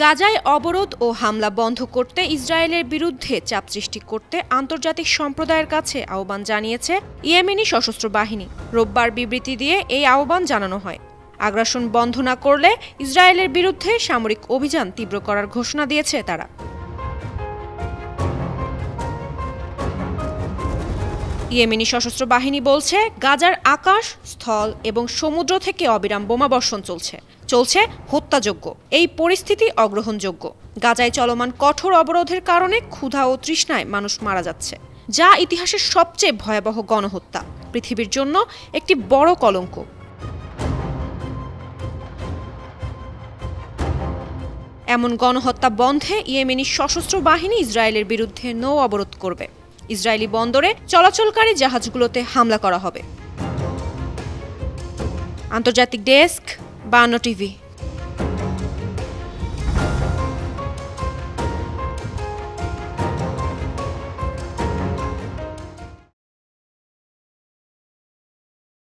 গাজায় অবরোধ ও হামলা বন্ধ করতে ইসরায়েলের বিরুদ্ধে চাপ সৃষ্টি করতে আন্তর্জাতিক সম্প্রদায়ের কাছে আহ্বান জানিয়েছে ইয়েমেনি সশস্ত্র বাহিনী। রোববার বিবৃতি দিয়ে এই আহ্বান জানানো হয়। আগ্রাসন বন্ধ না করলে ইসরায়েলের বিরুদ্ধে সামরিক অভিযান তীব্র করার ঘোষণা দিয়েছে তারা। ইয়েমেনি সশস্ত্র বাহিনী বলছে, গাজার আকাশ, স্থল এবং সমুদ্র থেকে অবিরাম বোমাবর্ষণ চলছে হত্যাযোগ্য। এই পরিস্থিতি অগ্রহণযোগ্য। গাজায় চলমান কঠোর অবরোধের কারণে ক্ষুধা ও তৃষ্ণায় মানুষ মারা যাচ্ছে, যা ইতিহাসের সবচেয়ে ভয়াবহ গণহত্যা, পৃথিবীর জন্য একটি বড় কলঙ্ক। এমন গণহত্যা বন্ধে ইয়েমেনি সশস্ত্র বাহিনী ইসরায়েলের বিরুদ্ধে নৌ অবরোধ করবে। ইসরায়েলি বন্দরে চলাচলকারী জাহাজগুলোতে হামলা করা হবে। আন্তর্জাতিক ডেস্ক, 52 টিভি।